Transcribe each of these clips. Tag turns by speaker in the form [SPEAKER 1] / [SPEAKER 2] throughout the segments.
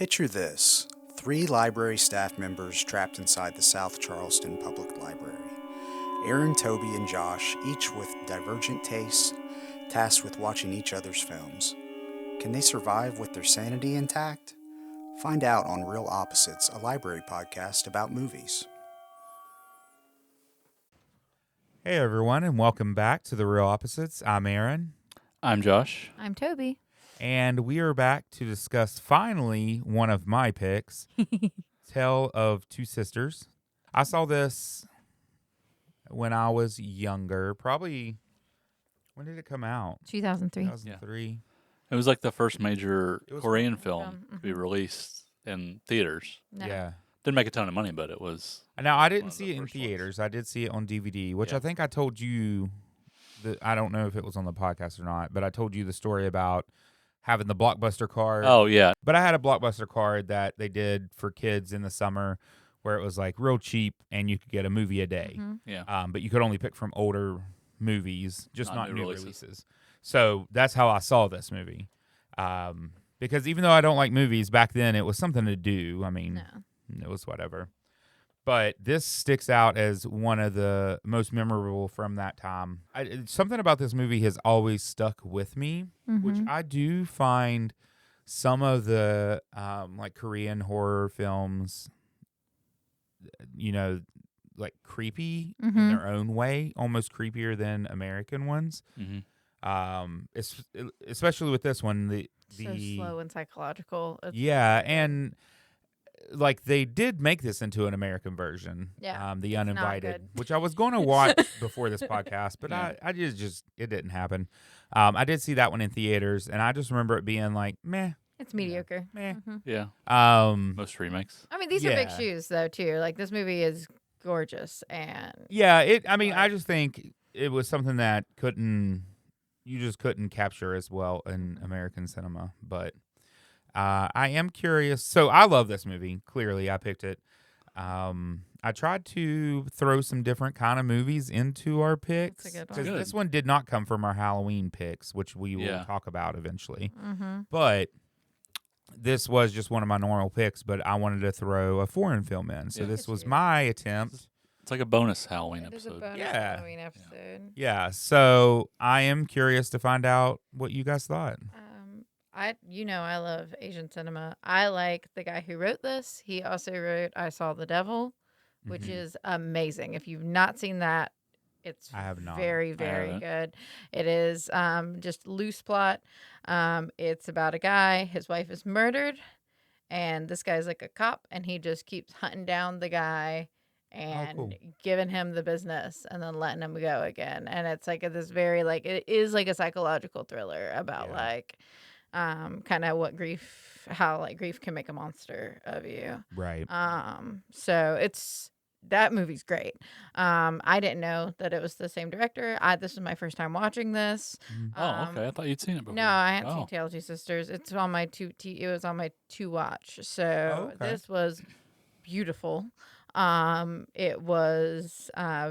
[SPEAKER 1] Picture this: 3 library staff members trapped inside the South Charleston Public Library. Aaron, Tobey, and Josh, each with divergent tastes, tasked with watching each other's films. Can they survive with their sanity intact? Find out on Real Opposites, a library podcast about movies.
[SPEAKER 2] Hey everyone, and welcome back to the Real Opposites. I'm Aaron,
[SPEAKER 3] I'm Josh.
[SPEAKER 4] I'm Tobey.
[SPEAKER 2] and we are back to discuss finally one of my picks, Tale of Two Sisters. I saw this when I was younger, probably, when did it come out?
[SPEAKER 4] 2003.
[SPEAKER 2] 2003.
[SPEAKER 3] It was like the first major
[SPEAKER 2] It was
[SPEAKER 3] Korean
[SPEAKER 4] Korean
[SPEAKER 3] film
[SPEAKER 4] film,
[SPEAKER 3] to be released in theaters.
[SPEAKER 4] No.
[SPEAKER 2] Yeah.
[SPEAKER 3] Didn't make a ton of money, but it was.
[SPEAKER 2] Now, I
[SPEAKER 3] one
[SPEAKER 2] didn't
[SPEAKER 3] of
[SPEAKER 2] see
[SPEAKER 3] the
[SPEAKER 2] it in
[SPEAKER 3] first ones.
[SPEAKER 2] theaters. I did see it on DVD, which
[SPEAKER 3] Yeah.
[SPEAKER 2] I think I told you, that I don't know if it was on the podcast or not, but I told you the story about having the Blockbuster card.
[SPEAKER 3] Oh, yeah.
[SPEAKER 2] But I had a Blockbuster card that they did for kids in the summer where it was like real cheap and you could get a movie a day.
[SPEAKER 4] Mhm.
[SPEAKER 3] Yeah.
[SPEAKER 2] But you could only pick from older movies, just not
[SPEAKER 3] Not
[SPEAKER 2] new
[SPEAKER 3] new
[SPEAKER 2] releases.
[SPEAKER 3] releases.
[SPEAKER 2] So that's how I saw this movie. Because even though I don't like movies, back then it was something to do. I mean,
[SPEAKER 4] No.
[SPEAKER 2] it was whatever. But this sticks out as one of the most memorable from that time. Something about this movie has always stuck with me, which
[SPEAKER 4] Mhm.
[SPEAKER 2] I do find some of the like Korean horror films, like creepy in
[SPEAKER 4] Mhm.
[SPEAKER 2] their own way, almost creepier than American ones.
[SPEAKER 3] Mm-hmm.
[SPEAKER 2] Especially with this one, the
[SPEAKER 4] So slow and psychological.
[SPEAKER 2] yeah, and like they did make this into an American version.
[SPEAKER 4] Yeah,
[SPEAKER 2] The
[SPEAKER 4] it's not
[SPEAKER 2] Uninvited,
[SPEAKER 4] good.
[SPEAKER 2] which I was going to watch before this podcast, but
[SPEAKER 3] Yeah.
[SPEAKER 2] I just it didn't happen. I did see that one in theaters, and I just remember it being like meh,
[SPEAKER 4] It's mediocre.
[SPEAKER 2] meh.
[SPEAKER 4] Mhm.
[SPEAKER 3] Yeah.
[SPEAKER 2] Most
[SPEAKER 3] remakes.
[SPEAKER 4] I mean, these are big
[SPEAKER 2] Yeah.
[SPEAKER 4] shoes, though, too. Like, this movie is gorgeous. And
[SPEAKER 2] Yeah, I mean, I
[SPEAKER 4] Right.
[SPEAKER 2] just think it was something that you just couldn't capture as well in American cinema. But I am curious. So I love this movie. Clearly, I picked it. I tried to throw some different kind of movies into our picks
[SPEAKER 4] That's a good one.
[SPEAKER 2] because
[SPEAKER 3] Good.
[SPEAKER 2] this one did not come from our Halloween picks, which we will
[SPEAKER 3] Yeah.
[SPEAKER 2] talk about eventually.
[SPEAKER 4] Mhm.
[SPEAKER 2] But this was just one of my normal picks. But I wanted to throw a foreign film in, so
[SPEAKER 3] Yeah.
[SPEAKER 2] this was
[SPEAKER 4] Good.
[SPEAKER 2] my attempt.
[SPEAKER 3] It's like a bonus Halloween
[SPEAKER 4] It is a
[SPEAKER 3] episode.
[SPEAKER 4] bonus
[SPEAKER 2] Yeah.
[SPEAKER 4] Halloween episode.
[SPEAKER 2] Yeah, so I am curious to find out what you guys thought.
[SPEAKER 4] I love Asian cinema. I like the guy who wrote this. He also wrote I Saw the Devil, which
[SPEAKER 2] Mhm.
[SPEAKER 4] is amazing. If you've not seen that, it's
[SPEAKER 2] I have not.
[SPEAKER 4] very, very
[SPEAKER 3] haven't.
[SPEAKER 4] good. It is just loose plot. It's about a guy, his wife is murdered, and this guy's like a cop, and he just keeps hunting down the guy and
[SPEAKER 2] cool.
[SPEAKER 4] giving him the business and then letting him go again. And it's like this very like it is like a psychological thriller about
[SPEAKER 2] Yeah.
[SPEAKER 4] like kind of how like grief can make a monster of you.
[SPEAKER 2] Right.
[SPEAKER 4] So that movie's great. I didn't know that it was the same director. This is my first time watching this.
[SPEAKER 2] Mhm.
[SPEAKER 3] Oh, okay. I thought you'd seen it before.
[SPEAKER 4] No, I hadn't
[SPEAKER 3] Oh.
[SPEAKER 4] seen Tale of Two Sisters. It was on my to watch. So
[SPEAKER 2] Oh, okay.
[SPEAKER 4] this was beautiful. It was I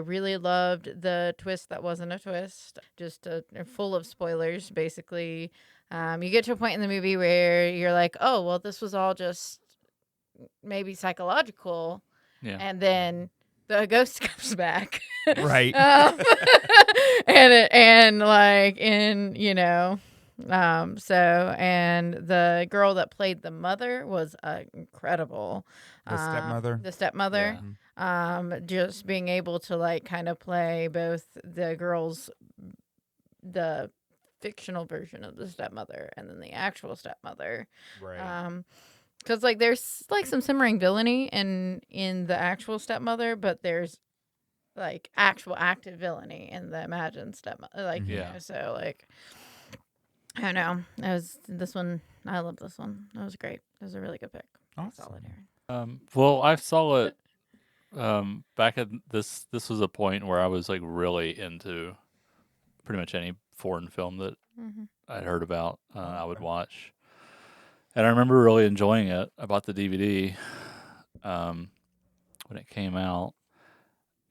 [SPEAKER 4] really loved the twist that wasn't a twist, just full of spoilers, basically. You get to a point in the movie where you're like, oh, well, this was all just maybe psychological.
[SPEAKER 3] Yeah.
[SPEAKER 4] And then the ghost comes back.
[SPEAKER 2] Right.
[SPEAKER 4] And the girl that played the mother was incredible.
[SPEAKER 2] The stepmother?
[SPEAKER 4] The stepmother. Just being able to like kind of play both the fictional version of the stepmother and then the actual stepmother.
[SPEAKER 2] Right.
[SPEAKER 4] Because like there's like some simmering villainy in the actual stepmother, but there's like actual active villainy in the imagined stepmother. Like
[SPEAKER 3] Yeah.
[SPEAKER 4] so like I don't know. It was this one. I love this one. That was great. It was a really good pick.
[SPEAKER 2] Awesome.
[SPEAKER 4] Solid, Aaron.
[SPEAKER 3] Well, I saw it back at this. This was a point where I was like really into pretty much any foreign film that
[SPEAKER 4] Mm-hmm.
[SPEAKER 3] I'd heard about. I would
[SPEAKER 2] Okay.
[SPEAKER 3] watch, and I remember really enjoying it. I bought the DVD when it came out,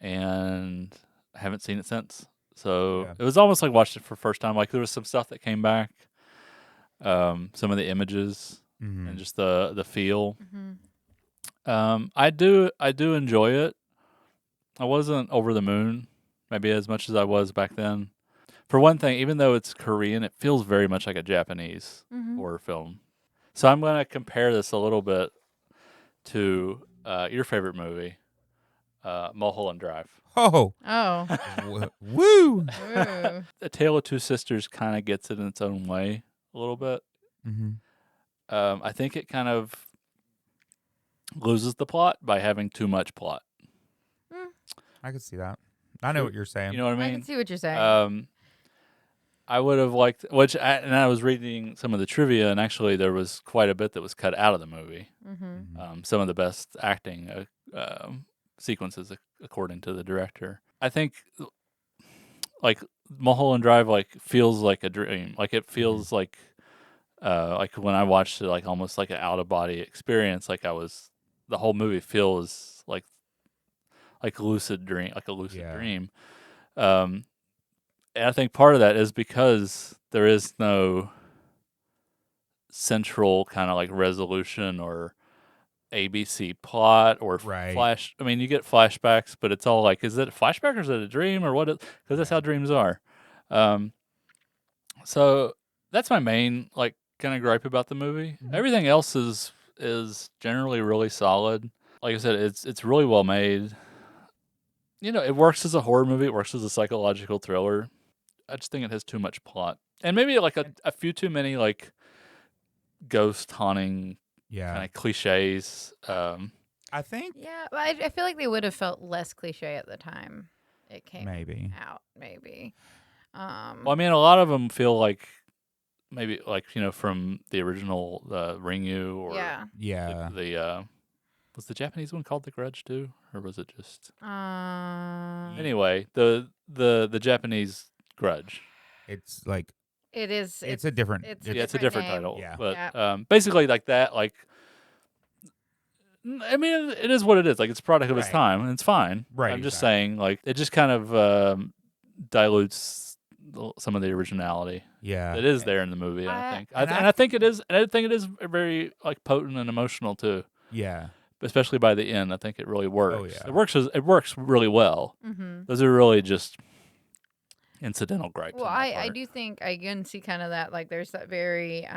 [SPEAKER 3] and I haven't seen it since. So
[SPEAKER 2] Yeah.
[SPEAKER 3] it was almost like watching it for the first time. Like there was some stuff that came back, some of the images and just the feel.
[SPEAKER 4] Mm-hmm.
[SPEAKER 3] I do enjoy it. I wasn't over the moon, maybe as much as I was back then. For one thing, even though it's Korean, it feels very much like a Japanese
[SPEAKER 4] Mm-hmm.
[SPEAKER 3] horror film. So I'm going to compare this a little bit to your favorite movie, Mulholland Drive.
[SPEAKER 2] Oh,
[SPEAKER 4] Oh.
[SPEAKER 2] woo!
[SPEAKER 4] Ooh.
[SPEAKER 3] A Tale of Two Sisters kind of gets it in its own way a little bit.
[SPEAKER 2] Mm-hmm.
[SPEAKER 3] I think it kind of loses the plot by having too much plot.
[SPEAKER 2] I can see that. I know what you're saying.
[SPEAKER 3] You know what I
[SPEAKER 4] I
[SPEAKER 3] mean?
[SPEAKER 4] can see what you're saying.
[SPEAKER 3] I would have liked, and I was reading some of the trivia, and actually there was quite a bit that was cut out of the movie.
[SPEAKER 4] Mm-hmm.
[SPEAKER 3] Some of the best acting sequences, according to the director. I think, like Mulholland Drive, like feels like a dream. Like it feels like when I watched it, like almost like an out of body experience. Like the whole movie feels like a lucid dream, like a lucid dream. And I think part of that is because there is no central kind of like resolution or ABC plot or
[SPEAKER 2] Right.
[SPEAKER 3] flash. I mean, you get flashbacks, but it's all like, is it a flashback or is it a dream or what? Because that's how dreams are. So that's my main like kind of gripe about the movie.
[SPEAKER 2] Mm-hmm.
[SPEAKER 3] Everything else is generally really solid. Like I said, it's really well made. You know, it works as a horror movie. It works as a psychological thriller. I just think it has too much plot, and maybe like a few too many like ghost haunting kind of cliches.
[SPEAKER 2] I think
[SPEAKER 4] Yeah, but I feel like they would have felt less cliche at the time it came
[SPEAKER 2] maybe.
[SPEAKER 4] out. Maybe.
[SPEAKER 3] Well, I mean, a lot of them feel like maybe like from the original Ringu or
[SPEAKER 4] Yeah.
[SPEAKER 3] the was the Japanese one called The Grudge too, or was it just
[SPEAKER 4] Anyway,
[SPEAKER 3] anyway the Japanese Grudge?
[SPEAKER 2] It's like
[SPEAKER 4] it is.
[SPEAKER 2] it's a different.
[SPEAKER 4] It's
[SPEAKER 3] It's a different
[SPEAKER 4] name.
[SPEAKER 3] title.
[SPEAKER 2] Yeah.
[SPEAKER 3] But basically like that. Like, I mean, it is what it is. Like, it's a product of its
[SPEAKER 2] Right.
[SPEAKER 3] time, and it's fine.
[SPEAKER 2] Right,
[SPEAKER 3] I'm just
[SPEAKER 2] exactly.
[SPEAKER 3] saying, like, it just kind of dilutes some of the originality
[SPEAKER 2] Yeah.
[SPEAKER 3] that is there in the movie. I think,
[SPEAKER 2] and
[SPEAKER 3] and I think it is. And I think it is very like potent and emotional too.
[SPEAKER 2] Yeah.
[SPEAKER 3] Especially by the end, I think it really works.
[SPEAKER 2] Oh, yeah.
[SPEAKER 3] It works really well.
[SPEAKER 4] Mm-hmm.
[SPEAKER 3] Those are really just incidental gripes.
[SPEAKER 4] Well,
[SPEAKER 3] on my
[SPEAKER 4] I
[SPEAKER 3] part.
[SPEAKER 4] do think I can see kind of that. Like, there's that very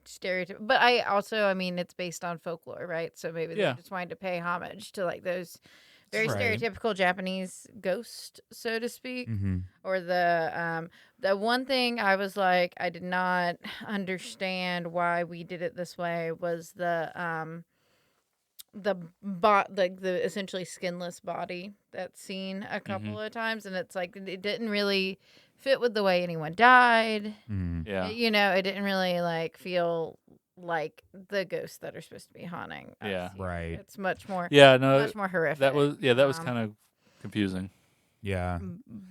[SPEAKER 4] stereotypical. But I mean, it's based on folklore, right? So maybe they just wanted to pay homage to like those very stereotypical Japanese ghost, so to speak.
[SPEAKER 2] Mm-hmm.
[SPEAKER 4] Or the one thing I was like, I did not understand why we did it this way was the essentially skinless body that's seen a couple of times, and it's like it didn't really fit with the way anyone died.
[SPEAKER 2] Mm-hmm.
[SPEAKER 3] Yeah.
[SPEAKER 4] It didn't really like feel like the ghosts that are supposed to be haunting us.
[SPEAKER 3] Yeah.
[SPEAKER 2] Right.
[SPEAKER 4] It's much more
[SPEAKER 3] much
[SPEAKER 4] more horrific.
[SPEAKER 3] That was kind of confusing.
[SPEAKER 2] Yeah.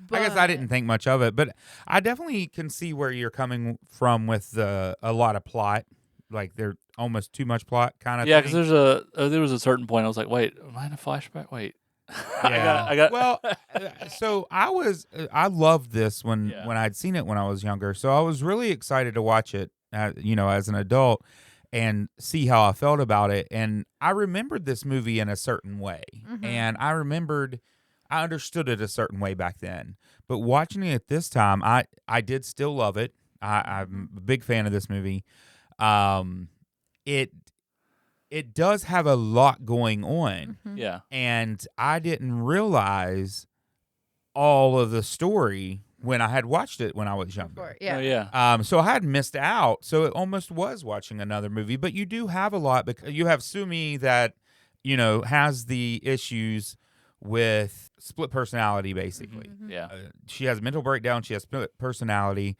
[SPEAKER 4] But,
[SPEAKER 2] I guess I didn't think much of it, but I definitely can see where you're coming from with a lot of plot. Like they're almost too much plot kind of
[SPEAKER 3] Yeah,
[SPEAKER 2] thing.
[SPEAKER 3] because there was a certain point I was like, wait, am I in a flashback? Wait.
[SPEAKER 2] Yeah.
[SPEAKER 3] I got
[SPEAKER 2] Well, so I loved this when I'd seen it when I was younger. So I was really excited to watch it, as an adult and see how I felt about it. And I remembered this movie in a certain way.
[SPEAKER 4] Mhm.
[SPEAKER 2] And I understood it a certain way back then. But watching it this time, I did still love it. I'm a big fan of this movie. It does have a lot going on.
[SPEAKER 4] Mhm.
[SPEAKER 3] Yeah.
[SPEAKER 2] And I didn't realize all of the story when I had watched it when I was younger.
[SPEAKER 4] Before, yeah.
[SPEAKER 3] Oh, yeah.
[SPEAKER 2] So I had missed out. So it almost was watching another movie. But you do have a lot because you have Sumi that, has the issues with split personality, basically.
[SPEAKER 4] Mhm.
[SPEAKER 3] Yeah.
[SPEAKER 2] She has a mental breakdown. She has split personality.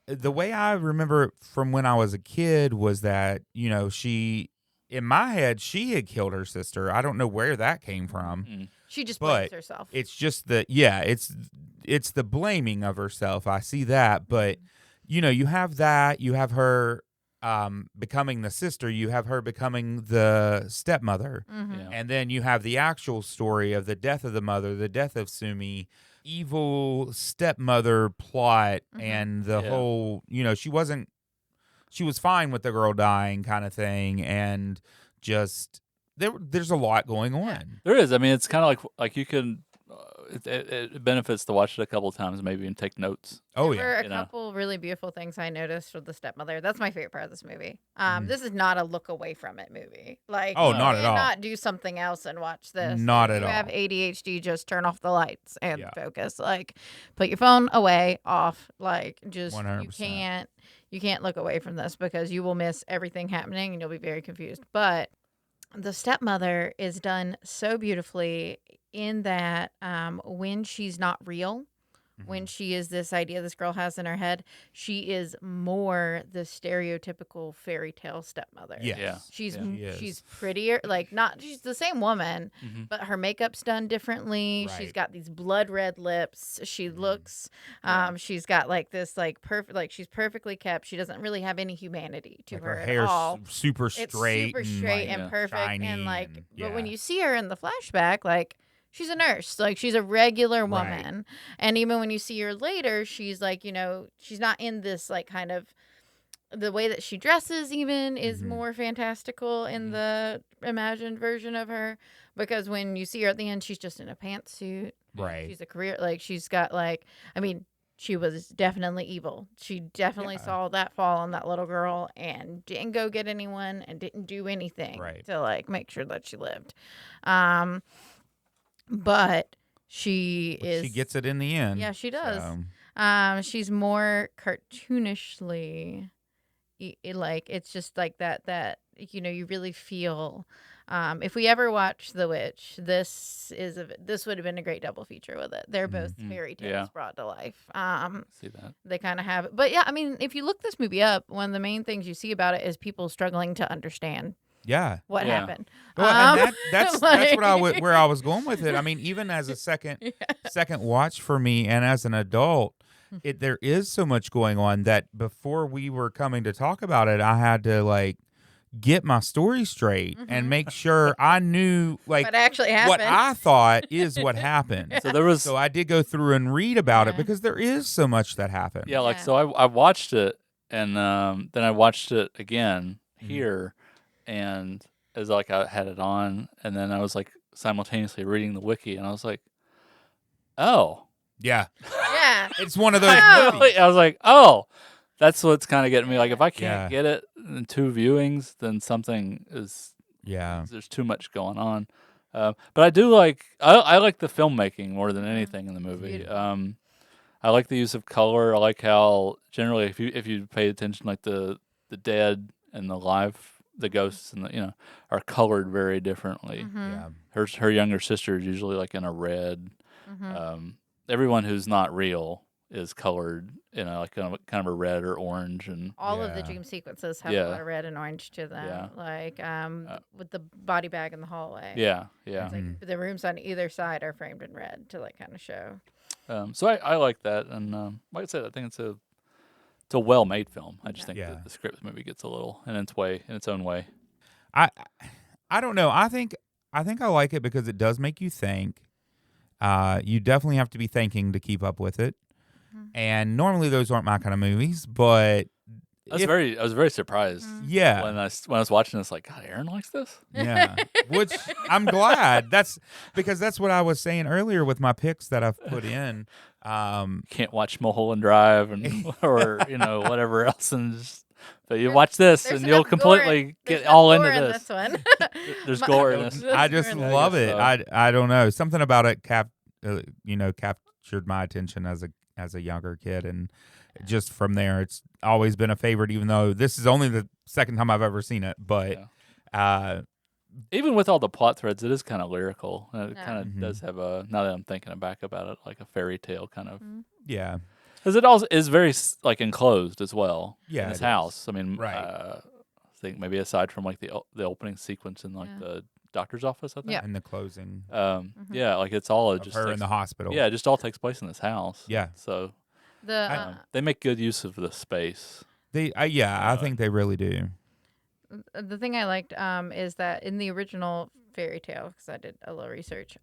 [SPEAKER 2] The way I remember it from when I was a kid was that, she, in my head, she had killed her sister. I don't know where that came from.
[SPEAKER 3] Mm.
[SPEAKER 4] She just
[SPEAKER 2] But
[SPEAKER 4] blames herself.
[SPEAKER 2] It's just it's the blaming of herself. I see that, but you have that. You have her becoming the sister. You have her becoming the stepmother,
[SPEAKER 4] Mhm.
[SPEAKER 3] Yeah.
[SPEAKER 2] and then you have the actual story of the death of the mother, the death of Sumi, evil stepmother plot,
[SPEAKER 4] Mhm.
[SPEAKER 2] and the
[SPEAKER 3] Yeah.
[SPEAKER 2] whole. She wasn't she was fine with the girl dying kind of thing, and just there's a lot going on.
[SPEAKER 3] There is. I mean, it's kind of like you can. It benefits to watch it a couple of times, maybe, and take notes.
[SPEAKER 2] Oh
[SPEAKER 4] There were
[SPEAKER 2] yeah,
[SPEAKER 4] a couple really beautiful things I noticed with the stepmother. That's my favorite part of this movie.
[SPEAKER 2] Mhm.
[SPEAKER 4] This is not a look away from it movie. Like,
[SPEAKER 2] Oh,
[SPEAKER 4] you
[SPEAKER 2] not at all.
[SPEAKER 4] cannot do something else and watch this.
[SPEAKER 2] Not
[SPEAKER 4] If
[SPEAKER 2] at
[SPEAKER 4] you have
[SPEAKER 2] all.
[SPEAKER 4] ADHD, just turn off the lights and
[SPEAKER 2] Yeah.
[SPEAKER 4] focus. Like, put your phone away, off. Like, just
[SPEAKER 2] 100%.
[SPEAKER 4] you can't look away from this because you will miss everything happening and you'll be very confused. But the stepmother is done so beautifully in that when she's not real, when she is this idea this girl has in her head, she is more the stereotypical fairy tale stepmother.
[SPEAKER 2] Yes.
[SPEAKER 3] Yeah.
[SPEAKER 4] She's
[SPEAKER 3] Yeah.
[SPEAKER 2] She is.
[SPEAKER 4] she's prettier, like not she's the same woman,
[SPEAKER 3] Mhm.
[SPEAKER 4] but her makeup's done differently. She's
[SPEAKER 2] Right.
[SPEAKER 4] got these blood red lips. She looks
[SPEAKER 3] Yeah.
[SPEAKER 4] she's got like this like perfect, like she's perfectly kept. She doesn't really have any humanity to
[SPEAKER 2] Like
[SPEAKER 4] her
[SPEAKER 2] her
[SPEAKER 4] at
[SPEAKER 2] hair's
[SPEAKER 4] all.
[SPEAKER 2] super
[SPEAKER 4] It's
[SPEAKER 2] straight,
[SPEAKER 4] super
[SPEAKER 2] and,
[SPEAKER 4] straight
[SPEAKER 2] like,
[SPEAKER 4] and perfect
[SPEAKER 2] shiny
[SPEAKER 4] and like
[SPEAKER 2] and-
[SPEAKER 4] but when
[SPEAKER 2] yeah.
[SPEAKER 4] you see her in the flashback, like she's a nurse, like she's a regular
[SPEAKER 2] Right.
[SPEAKER 4] woman. And even when you see her later, she's like, she's not in this like kind of the way that she dresses even is
[SPEAKER 2] Mhm.
[SPEAKER 4] more fantastical in
[SPEAKER 3] Mhm.
[SPEAKER 4] the imagined version of her, because when you see her at the end, she's just in a pantsuit.
[SPEAKER 2] Right.
[SPEAKER 4] She's a career, like she's got like, I mean, she was definitely evil. She definitely
[SPEAKER 2] Yeah.
[SPEAKER 4] saw that fall on that little girl and didn't go get anyone and didn't do anything
[SPEAKER 2] Right.
[SPEAKER 4] to like make sure that she lived. But she
[SPEAKER 2] But
[SPEAKER 4] is
[SPEAKER 2] she gets it in the end.
[SPEAKER 4] Yeah, she does.
[SPEAKER 2] so-
[SPEAKER 4] She's more cartoonishly like it's just like that you really feel if we ever watch The Witch, this would have been a great double feature with it. They're both
[SPEAKER 3] Mhm.
[SPEAKER 4] fairy tales
[SPEAKER 3] Yeah.
[SPEAKER 4] brought to life.
[SPEAKER 3] See that?
[SPEAKER 4] They kind of have it. But yeah, I mean, if you look this movie up, one of the main things you see about it is people struggling to understand
[SPEAKER 2] Yeah.
[SPEAKER 4] what
[SPEAKER 3] Yeah.
[SPEAKER 4] happened.
[SPEAKER 2] Well, and that's
[SPEAKER 4] like-
[SPEAKER 2] where I was going with it. I mean, even as a second watch for me, and as an adult, there is so much going on that before we were coming to talk about it, I had to like get my story straight and make sure I knew like
[SPEAKER 4] what actually happened.
[SPEAKER 2] what I thought is what happened.
[SPEAKER 3] So there was
[SPEAKER 2] So I did go through and read about it
[SPEAKER 4] Yeah.
[SPEAKER 2] because there is so much that happened.
[SPEAKER 3] Yeah, like
[SPEAKER 4] Yeah.
[SPEAKER 3] so I watched it and then I watched it again
[SPEAKER 2] Mhm.
[SPEAKER 3] here and as like I had it on and then I was like simultaneously reading the wiki and I was like, oh.
[SPEAKER 2] Yeah.
[SPEAKER 4] yeah.
[SPEAKER 2] It's one of those
[SPEAKER 4] Oh.
[SPEAKER 2] movies.
[SPEAKER 3] I was like, oh, that's what's kind of getting me. Like if I
[SPEAKER 2] Yeah.
[SPEAKER 3] can't get it in 2 viewings, then something is
[SPEAKER 2] Yeah.
[SPEAKER 3] there's too much going on. But I do like I like the filmmaking more than anything in the movie.
[SPEAKER 4] beautiful.
[SPEAKER 3] I like the use of color. I like how generally if you pay attention, like the dead and the live, the ghosts and the are colored very differently.
[SPEAKER 2] Yeah.
[SPEAKER 3] Her younger sister is usually like in a red. Everyone who's not real is colored like kind of a red or orange and
[SPEAKER 4] All of the
[SPEAKER 2] Yeah.
[SPEAKER 4] dream sequences have
[SPEAKER 3] Yeah.
[SPEAKER 4] a lot of red and orange to them.
[SPEAKER 3] Yeah.
[SPEAKER 4] Like with the body bag in the hallway.
[SPEAKER 3] yeah.
[SPEAKER 4] It's like the rooms on either side are framed in red to like kind of show.
[SPEAKER 3] So I like that, and like I said, I think it's a well-made film. I just think
[SPEAKER 2] Yeah.
[SPEAKER 3] that the script maybe gets a little in its own way.
[SPEAKER 2] I don't know. I think I like it because it does make you think. You definitely have to be thinking to keep up with it. And normally those aren't my kind of movies, but
[SPEAKER 3] I was very surprised
[SPEAKER 2] yeah.
[SPEAKER 3] when I was watching this. Like, God, Aaron likes this.
[SPEAKER 2] Yeah, which I'm glad. That's because that's what I was saying earlier with my picks that I've put in.
[SPEAKER 3] Can't watch Mulholland Drive and or whatever else, but you watch this
[SPEAKER 4] There's
[SPEAKER 3] and you'll
[SPEAKER 4] enough gore
[SPEAKER 3] completely
[SPEAKER 4] there's
[SPEAKER 3] get
[SPEAKER 4] enough
[SPEAKER 3] all into
[SPEAKER 4] gore in
[SPEAKER 3] this.
[SPEAKER 4] one.
[SPEAKER 3] There's
[SPEAKER 4] My-
[SPEAKER 3] gore in this.
[SPEAKER 2] I just
[SPEAKER 4] There's
[SPEAKER 2] love
[SPEAKER 3] gore in
[SPEAKER 2] it.
[SPEAKER 3] this.
[SPEAKER 2] I don't know, something about it captured my attention as a younger kid, and just from there, it's always been a favorite. Even though this is only the second time I've ever seen it, but
[SPEAKER 3] Even with all the plot threads, it is kind of lyrical. It
[SPEAKER 4] Yeah.
[SPEAKER 3] kind of
[SPEAKER 2] Mhm.
[SPEAKER 3] does have now that I'm thinking back about it, like a fairy tale kind of.
[SPEAKER 2] yeah,
[SPEAKER 3] Because it also is very like enclosed as well.
[SPEAKER 2] Yeah,
[SPEAKER 3] in his
[SPEAKER 2] it is.
[SPEAKER 3] house. I mean,
[SPEAKER 2] Right.
[SPEAKER 3] I think maybe aside from like the opening sequence in like
[SPEAKER 4] Yeah.
[SPEAKER 3] the doctor's office, I think.
[SPEAKER 4] Yeah.
[SPEAKER 2] and the closing
[SPEAKER 3] Yeah, like it's all
[SPEAKER 2] of
[SPEAKER 3] just
[SPEAKER 2] her
[SPEAKER 3] takes,
[SPEAKER 2] in the hospital.
[SPEAKER 3] yeah, it just all takes place in this house.
[SPEAKER 2] Yeah.
[SPEAKER 3] So
[SPEAKER 4] The
[SPEAKER 3] they make good use of the space.
[SPEAKER 2] I think they really do.
[SPEAKER 4] the thing I liked is that in the original fairy tale, because I did a little research,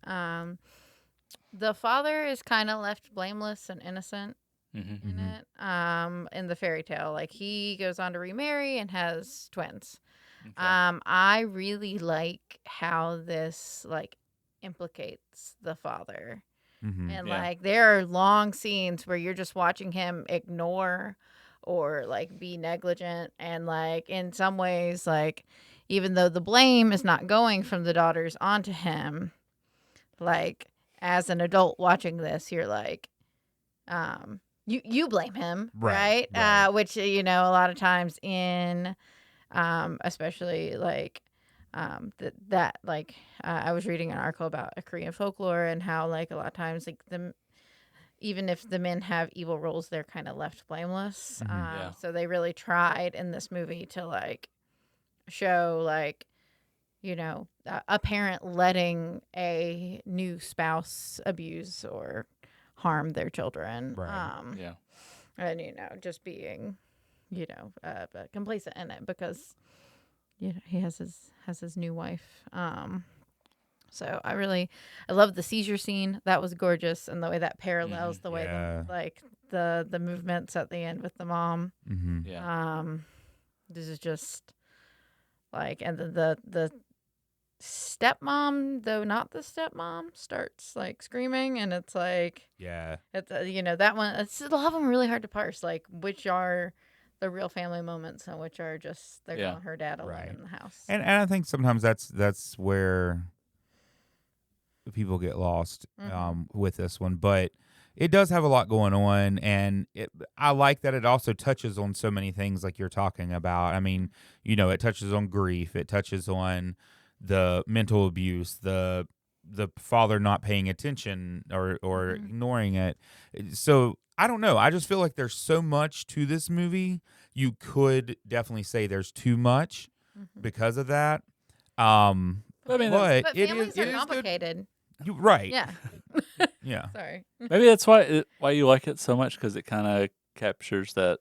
[SPEAKER 4] the father is kind of left blameless and innocent
[SPEAKER 3] Mm-hmm.
[SPEAKER 4] in it. In the fairy tale, like he goes on to remarry and has twins.
[SPEAKER 3] Okay.
[SPEAKER 4] I really like how this like implicates the father.
[SPEAKER 2] Mm-hmm.
[SPEAKER 4] And
[SPEAKER 3] Yeah.
[SPEAKER 4] like there are long scenes where you're just watching him ignore or like be negligent, and like in some ways, like even though the blame is not going from the daughters onto him, like as an adult watching this, you're like you blame him,
[SPEAKER 2] Right,
[SPEAKER 4] right?
[SPEAKER 2] right.
[SPEAKER 4] Which a lot of times in especially like that like I was reading an article about a Korean folklore and how like a lot of times like even if the men have evil roles, they're kind of left blameless.
[SPEAKER 2] Mhm.
[SPEAKER 3] Yeah.
[SPEAKER 4] So they really tried in this movie to like show like a parent letting a new spouse abuse or harm their children.
[SPEAKER 2] Right.
[SPEAKER 3] Yeah.
[SPEAKER 4] And just being complacent in it because he has his new wife. So I love the seizure scene. That was gorgeous, and the way that parallels the way
[SPEAKER 2] Yeah.
[SPEAKER 4] the movements at the end with the mom.
[SPEAKER 2] Mm-hmm.
[SPEAKER 3] Yeah.
[SPEAKER 4] This is just like, and the stepmom, though not the stepmom, starts like screaming, and it's like
[SPEAKER 2] Yeah.
[SPEAKER 4] it's that one. It's a lot of them are really hard to parse, like which are the real family moments and which are just they're
[SPEAKER 3] Yeah.
[SPEAKER 4] calling her dad alone
[SPEAKER 2] Right.
[SPEAKER 4] in the house.
[SPEAKER 2] And I think sometimes that's where people get lost with this one, but it does have a lot going on, and I like that it also touches on so many things like you're talking about. I mean, it touches on grief, it touches on the mental abuse, the father not paying attention or ignoring it. So I don't know. I just feel like there's so much to this movie. You could definitely say there's too much because of that.
[SPEAKER 3] I mean,
[SPEAKER 4] but
[SPEAKER 2] it
[SPEAKER 4] families
[SPEAKER 2] is
[SPEAKER 4] are
[SPEAKER 2] good. You
[SPEAKER 4] complicated.
[SPEAKER 2] right.
[SPEAKER 4] Yeah.
[SPEAKER 2] Yeah.
[SPEAKER 4] Sorry.
[SPEAKER 3] maybe that's why you like it so much, because it kind of captures that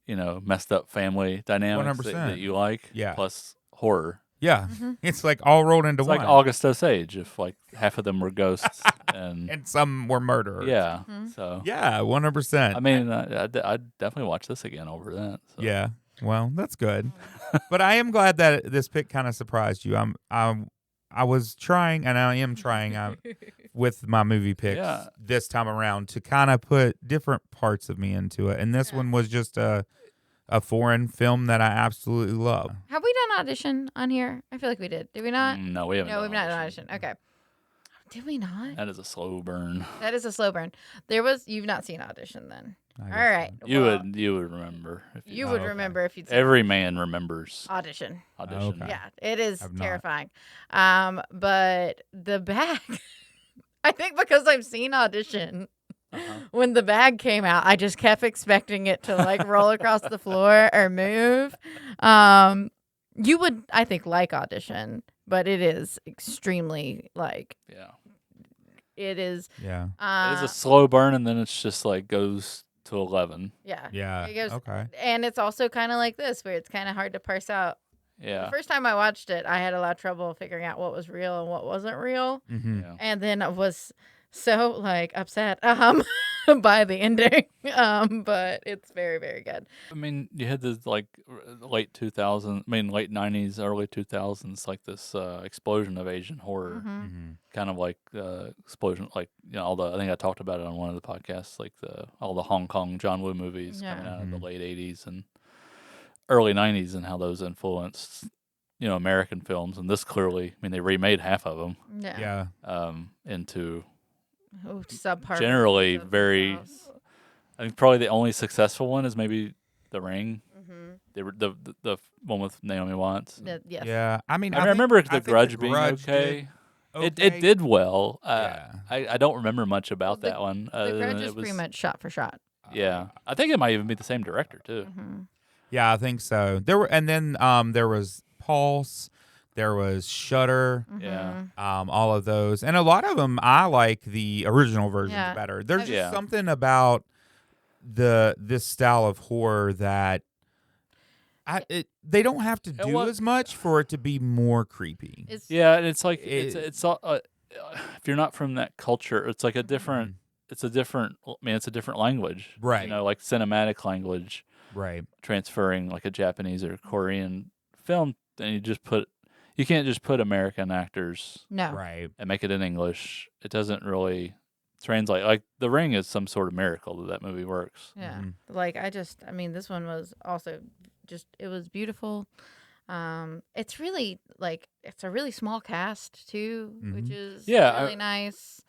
[SPEAKER 3] messed up family dynamics that
[SPEAKER 2] 100%.
[SPEAKER 3] you like.
[SPEAKER 2] Yeah.
[SPEAKER 3] Plus horror.
[SPEAKER 2] Yeah. It's like all rolled into
[SPEAKER 3] It's
[SPEAKER 2] one.
[SPEAKER 3] like August Osage, if like half of them were ghosts and
[SPEAKER 2] and some were murderers.
[SPEAKER 3] yeah. So
[SPEAKER 2] Yeah, 100%.
[SPEAKER 3] I mean, I'd definitely watch this again over that. So.
[SPEAKER 2] Yeah. Well, that's good. But I am glad that this pick kind of surprised you. I was trying, and I am trying with my movie picks
[SPEAKER 3] Yeah.
[SPEAKER 2] this time around to kind of put different parts of me into it. And this one was just a foreign film that I absolutely love.
[SPEAKER 4] Have we done Audition on here? I feel like we did. Did we not?
[SPEAKER 3] No, we haven't.
[SPEAKER 4] No,
[SPEAKER 3] done
[SPEAKER 4] we've not done
[SPEAKER 3] Audition.
[SPEAKER 4] Audition. Okay. Did we not?
[SPEAKER 3] That is a slow burn.
[SPEAKER 4] That is a slow burn. You've not seen Audition then.
[SPEAKER 2] I
[SPEAKER 4] All
[SPEAKER 2] guess
[SPEAKER 4] right.
[SPEAKER 3] You
[SPEAKER 4] well,
[SPEAKER 3] would remember. If
[SPEAKER 4] You
[SPEAKER 2] Oh,
[SPEAKER 4] would
[SPEAKER 2] okay.
[SPEAKER 4] remember if you'd seen
[SPEAKER 3] Every man remembers
[SPEAKER 4] Audition.
[SPEAKER 3] Audition.
[SPEAKER 2] Okay.
[SPEAKER 4] Yeah, it is
[SPEAKER 2] I've not.
[SPEAKER 4] terrifying. But the bag, I think because I've seen Audition,
[SPEAKER 3] Uh-huh.
[SPEAKER 4] when the bag came out, I just kept expecting it to like roll across the floor or move. You would, I think, like Audition, but it is extremely like
[SPEAKER 3] Yeah.
[SPEAKER 4] it is.
[SPEAKER 2] Yeah.
[SPEAKER 3] It is a slow burn, and then it's just like goes to 11.
[SPEAKER 4] Yeah.
[SPEAKER 2] Yeah.
[SPEAKER 4] It goes,
[SPEAKER 2] Okay.
[SPEAKER 4] and it's also kind of like this, where it's kind of hard to parse out.
[SPEAKER 3] Yeah.
[SPEAKER 4] The first time I watched it, I had a lot of trouble figuring out what was real and what wasn't real.
[SPEAKER 2] Mm-hmm.
[SPEAKER 3] Yeah.
[SPEAKER 4] And then I was so like upset by the ending. But it's very, very good.
[SPEAKER 3] I mean, you had this like late 2000s, late 90s, early 2000s, like this explosion of Asian horror.
[SPEAKER 4] Mhm.
[SPEAKER 2] Mm-hmm.
[SPEAKER 3] Kind of like explosion, like I think I talked about it on one of the podcasts, like all the Hong Kong John Woo movies
[SPEAKER 4] Yeah.
[SPEAKER 3] coming out of the
[SPEAKER 2] Mhm.
[SPEAKER 3] late 80s and early 90s, and how those influenced American films. And this clearly, they remade half of them
[SPEAKER 4] Yeah.
[SPEAKER 2] Yeah.
[SPEAKER 3] into
[SPEAKER 4] Oh, subpar.
[SPEAKER 3] generally
[SPEAKER 4] versions of
[SPEAKER 3] very.
[SPEAKER 4] themselves.
[SPEAKER 3] I think probably the only successful one is maybe The Ring,
[SPEAKER 4] Mhm.
[SPEAKER 3] the one with Naomi Watts.
[SPEAKER 4] Yes.
[SPEAKER 2] Yeah. I mean,
[SPEAKER 3] I remember The
[SPEAKER 2] think
[SPEAKER 3] Grudge being
[SPEAKER 2] Grudge
[SPEAKER 3] okay.
[SPEAKER 2] did
[SPEAKER 3] It did well.
[SPEAKER 2] Yeah.
[SPEAKER 3] I don't remember much about
[SPEAKER 4] Well,
[SPEAKER 3] that one.
[SPEAKER 4] The
[SPEAKER 3] other than
[SPEAKER 4] Grudge is
[SPEAKER 3] it was,
[SPEAKER 4] pretty much shot for shot.
[SPEAKER 3] Yeah, I think it might even be the same director too.
[SPEAKER 4] Mhm.
[SPEAKER 2] Yeah, I think so. And then there was Pulse, there was Shudder,
[SPEAKER 3] Yeah.
[SPEAKER 4] Mhm.
[SPEAKER 2] all of those, and a lot of them I like the original versions
[SPEAKER 4] Yeah.
[SPEAKER 2] better. There's just
[SPEAKER 3] Yeah.
[SPEAKER 2] something about this style of horror that they don't have to do
[SPEAKER 3] what-
[SPEAKER 2] as much for it to be more creepy.
[SPEAKER 4] It's
[SPEAKER 3] Yeah, and it's like
[SPEAKER 2] It-
[SPEAKER 3] it's all, if you're not from that culture, it's like a different it's a different. I mean, it's a different language,
[SPEAKER 2] Right.
[SPEAKER 3] You know, like cinematic language,
[SPEAKER 2] Right.
[SPEAKER 3] transferring like a Japanese or Korean film, and you can't just put American actors
[SPEAKER 4] No.
[SPEAKER 2] Right.
[SPEAKER 3] and make it in English. It doesn't really translate. Like The Ring is some sort of miracle that movie works.
[SPEAKER 4] Yeah.
[SPEAKER 2] Mhm.
[SPEAKER 4] Like I mean, this one was also it was beautiful. It's really like it's a really small cast too, which
[SPEAKER 2] Mhm.
[SPEAKER 4] is
[SPEAKER 3] Yeah,
[SPEAKER 4] really nice.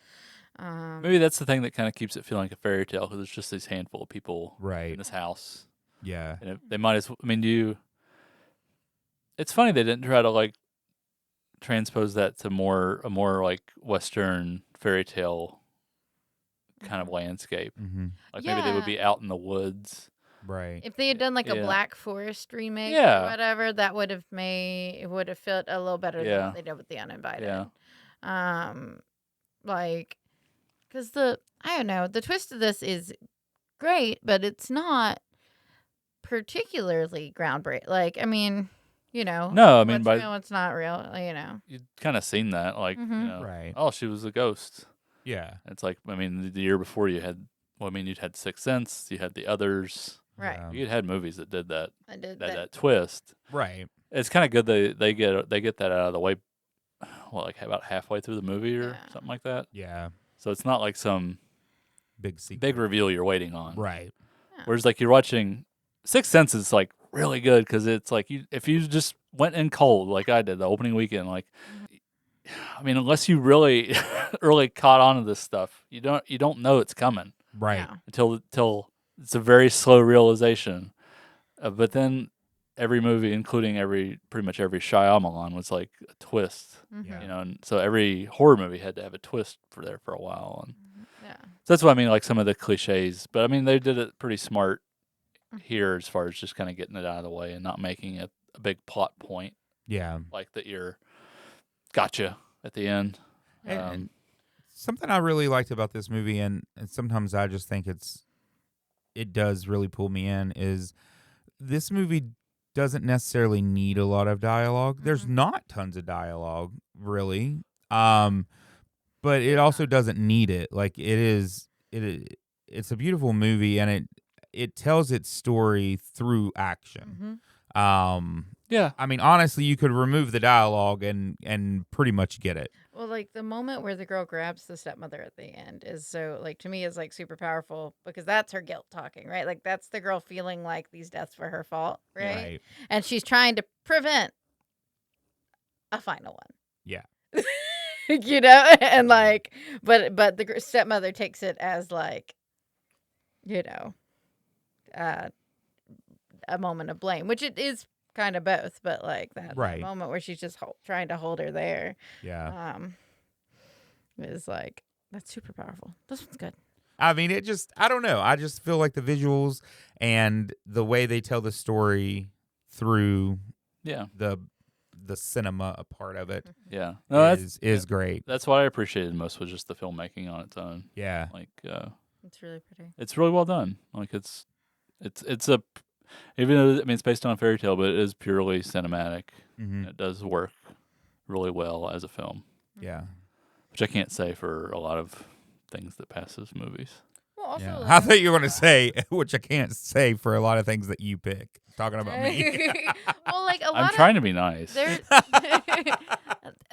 [SPEAKER 3] Maybe that's the thing that kind of keeps it feeling like a fairy tale because it's just this handful of people
[SPEAKER 2] Right.
[SPEAKER 3] in this house,
[SPEAKER 2] Yeah.
[SPEAKER 3] and they might as. I mean, It's funny they didn't try to like transpose that to a more like Western fairy tale kind of landscape.
[SPEAKER 2] Mm-hmm.
[SPEAKER 3] Like maybe they would
[SPEAKER 4] Yeah.
[SPEAKER 3] be out in the woods.
[SPEAKER 2] Right.
[SPEAKER 4] If they had done like a
[SPEAKER 3] Yeah.
[SPEAKER 4] Black Forest remake
[SPEAKER 3] Yeah.
[SPEAKER 4] or whatever, that would have fit a little better than
[SPEAKER 3] Yeah.
[SPEAKER 4] what they did with The Uninvited.
[SPEAKER 3] Yeah.
[SPEAKER 4] Like, because I don't know, the twist of this is great, but it's not particularly groundbreaking. Like, I mean,
[SPEAKER 3] No, I mean,
[SPEAKER 4] what's
[SPEAKER 3] by
[SPEAKER 4] real, what's not real.
[SPEAKER 3] you'd kind of seen that, like
[SPEAKER 4] Mhm.
[SPEAKER 2] Right.
[SPEAKER 3] oh, she was a ghost.
[SPEAKER 2] Yeah.
[SPEAKER 3] It's like I mean, the year before you'd had Sixth Sense, you had The Others.
[SPEAKER 4] Right.
[SPEAKER 2] Yeah.
[SPEAKER 3] You'd had movies that did that
[SPEAKER 4] I did
[SPEAKER 3] that twist.
[SPEAKER 2] Right.
[SPEAKER 3] It's kind of good they get that out of the way. Well, like about halfway through the movie or
[SPEAKER 4] Yeah.
[SPEAKER 3] something like that.
[SPEAKER 2] Yeah.
[SPEAKER 3] So it's not like some
[SPEAKER 2] Big secret.
[SPEAKER 3] big reveal you're waiting on.
[SPEAKER 2] Right.
[SPEAKER 3] Whereas like you're watching Sixth Sense is like really good because it's like if you just went in cold like I did the opening weekend, like I mean, unless you really really caught on to this stuff, you don't know it's coming
[SPEAKER 2] Right.
[SPEAKER 4] Yeah.
[SPEAKER 3] until it's a very slow realization. But then every movie, including pretty much every Shyamalan, was like a twist.
[SPEAKER 4] Mhm.
[SPEAKER 2] Yeah.
[SPEAKER 3] You know, and so every horror movie had to have a twist for a while, and
[SPEAKER 4] Yeah.
[SPEAKER 3] so that's what I mean, like some of the cliches. But I mean, they did it pretty smart here as far as just kind of getting it out of the way and not making it a big plot point,
[SPEAKER 2] Yeah.
[SPEAKER 3] like that you're gotcha at the end.
[SPEAKER 2] And something I really liked about this movie, and sometimes I just think it does really pull me in, is this movie doesn't necessarily need a lot of dialogue. There's not tons of dialogue, really. But it also doesn't need it. Like it's a beautiful movie, and it tells its story through action.
[SPEAKER 3] Yeah,
[SPEAKER 2] I mean, honestly, you could remove the dialogue and pretty much get it.
[SPEAKER 4] Well, like the moment where the girl grabs the stepmother at the end is so, like, to me is like super powerful because that's her guilt talking, right? Like that's the girl feeling like these deaths were her fault, right? And she's trying to prevent a final one.
[SPEAKER 2] Yeah.
[SPEAKER 4] And like, but the stepmother takes it as like, a moment of blame, which it is kind of both, but like that moment where she's just trying to hold her there.
[SPEAKER 2] Yeah.
[SPEAKER 4] Is like, that's super powerful. This one's good.
[SPEAKER 2] I mean, I don't know. I just feel like the visuals and the way they tell the story through the cinema a part of it
[SPEAKER 3] yeah. No,
[SPEAKER 2] is great.
[SPEAKER 3] That's what I appreciated most was just the filmmaking on its own.
[SPEAKER 2] Yeah.
[SPEAKER 3] Like,
[SPEAKER 4] it's really pretty.
[SPEAKER 3] it's really well done. Like it's a even though I mean it's based on a fairy tale, but it is purely cinematic.
[SPEAKER 2] Mm-hmm.
[SPEAKER 3] And it does work really well as a film,
[SPEAKER 2] Yeah.
[SPEAKER 3] which I can't say for a lot of things that pass as movies.
[SPEAKER 4] Well, also,
[SPEAKER 2] Yeah.
[SPEAKER 4] like,
[SPEAKER 2] I thought you were going to say, which I can't say for a lot of things that you pick. Talking about me.
[SPEAKER 4] well, like a lot
[SPEAKER 3] I'm trying to be nice.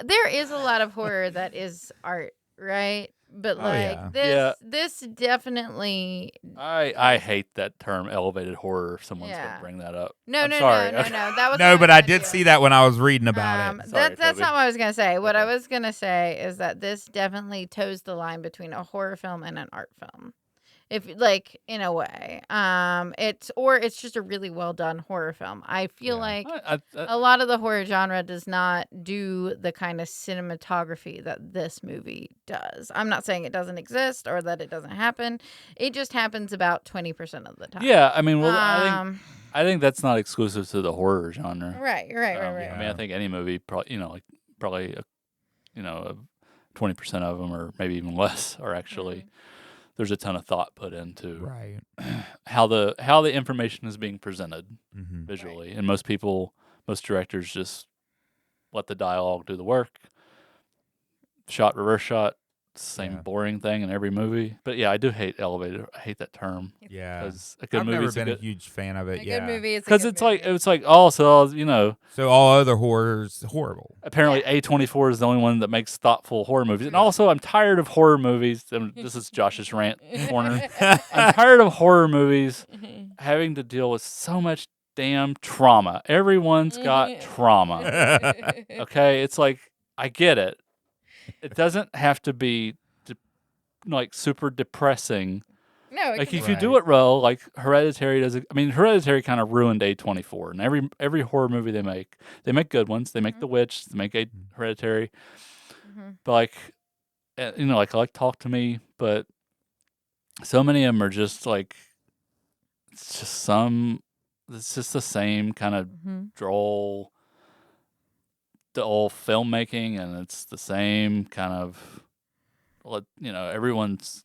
[SPEAKER 4] there is a lot of horror that is art, right? But like this definitely.
[SPEAKER 3] I hate that term elevated horror. If someone's gonna bring that up.
[SPEAKER 4] No,
[SPEAKER 3] I'm
[SPEAKER 4] no,
[SPEAKER 3] sorry.
[SPEAKER 4] no. That was
[SPEAKER 2] no, but I did see that when I was reading about it.
[SPEAKER 3] Sorry,
[SPEAKER 4] that's
[SPEAKER 3] Tobey.
[SPEAKER 4] not what I was gonna say. What I was gonna say is that this definitely toes the line between a horror film and an art film. If like in a way, it's just a really well done horror film. I feel like a lot of the horror genre does not do the kind of cinematography that this movie does. I'm not saying it doesn't exist or that it doesn't happen. It just happens about 20% of the time.
[SPEAKER 3] Yeah, I mean, well, I think that's not exclusive to the horror genre.
[SPEAKER 4] Right.
[SPEAKER 3] I mean, I think any movie, probably 20% of them, or maybe even less, are actually. There's a ton of thought put into how the information is being presented visually, and most directors just let the dialogue do the work. Shot, reverse shot, same
[SPEAKER 2] Yeah.
[SPEAKER 3] boring thing in every movie. But yeah, I do hate elevated. I hate that term.
[SPEAKER 2] Yeah.
[SPEAKER 3] Because a good
[SPEAKER 2] I've
[SPEAKER 3] movie
[SPEAKER 2] never
[SPEAKER 3] is
[SPEAKER 2] been a
[SPEAKER 3] good.
[SPEAKER 2] huge fan of it.
[SPEAKER 4] A
[SPEAKER 2] Yeah.
[SPEAKER 4] good movie is a
[SPEAKER 3] Because
[SPEAKER 4] good
[SPEAKER 3] it's like
[SPEAKER 4] movie.
[SPEAKER 3] oh, so you know,
[SPEAKER 2] So all other horrors horrible.
[SPEAKER 3] apparently
[SPEAKER 4] Yeah.
[SPEAKER 3] A24 is the only one that makes thoughtful horror movies. And also, I'm tired of horror movies. And this is Josh's rant corner. I'm tired of horror movies having to deal with so much damn trauma. Everyone's got trauma. Okay, it's like I get it. It doesn't have to be like super depressing.
[SPEAKER 4] No, it
[SPEAKER 3] Like
[SPEAKER 4] can
[SPEAKER 3] if
[SPEAKER 4] be.
[SPEAKER 3] you do it well, like Hereditary does. I mean, Hereditary kind of ruined A24, and every horror movie they make good ones. They make The Witch, they make Hereditary, but like, you know, like Talk to Me, but so many of them are just like, it's just the same kind of droll, the old filmmaking, and it's the same kind of, you know, everyone's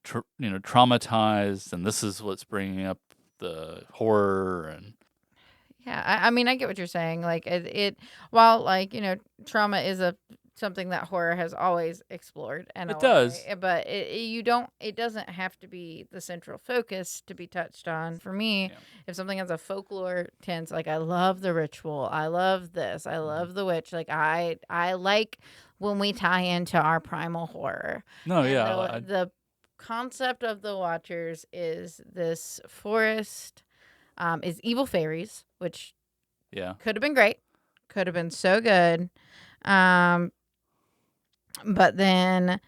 [SPEAKER 3] traumatized, and this is what's bringing up the horror. And
[SPEAKER 4] Yeah, I mean, I get what you're saying. Like while like trauma is something that horror has always explored, and
[SPEAKER 3] It does.
[SPEAKER 4] but it doesn't have to be the central focus to be touched on. For me, if something has a folklore tense, like I love The Ritual, I love this, I love The Witch. Like I like when we tie into our primal horror.
[SPEAKER 3] No,
[SPEAKER 4] And
[SPEAKER 3] yeah,
[SPEAKER 4] the concept of the Watchers is this forest. Is evil fairies, which could have been great, could have been so good, but then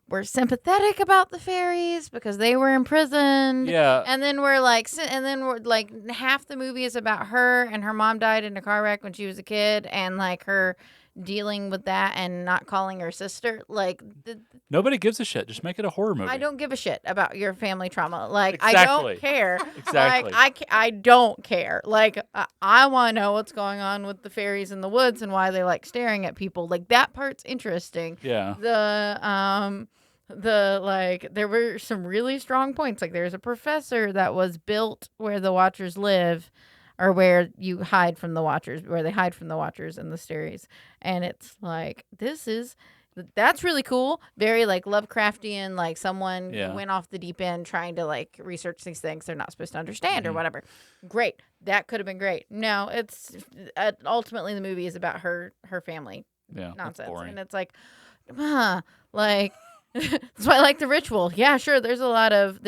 [SPEAKER 4] we're sympathetic about the fairies because they were imprisoned.
[SPEAKER 3] Yeah.
[SPEAKER 4] And then we're like half the movie is about her, and her mom died in a car wreck when she was a kid, and like her dealing with that and not calling her sister. Like
[SPEAKER 3] nobody gives a shit. Just make it a horror movie.
[SPEAKER 4] I don't give a shit about your family trauma. Like
[SPEAKER 3] Exactly.
[SPEAKER 4] I don't care.
[SPEAKER 3] Exactly.
[SPEAKER 4] Like I don't care. Like I want to know what's going on with the fairies in the woods and why they like staring at people. Like that part's interesting.
[SPEAKER 3] Yeah.
[SPEAKER 4] There were some really strong points. Like there's a professor that was built where the Watchers live, or where you hide from the Watchers, where they hide from the Watchers in the series. And it's like, that's really cool. Very like Lovecraftian, like someone went off the deep end trying to like research these things they're not supposed to understand or whatever. Great. That could have been great. No, it's ultimately the movie is about her family nonsense.
[SPEAKER 3] Boring.
[SPEAKER 4] And it's like, like, that's why I like The Ritual. Yeah, sure. There is a lot of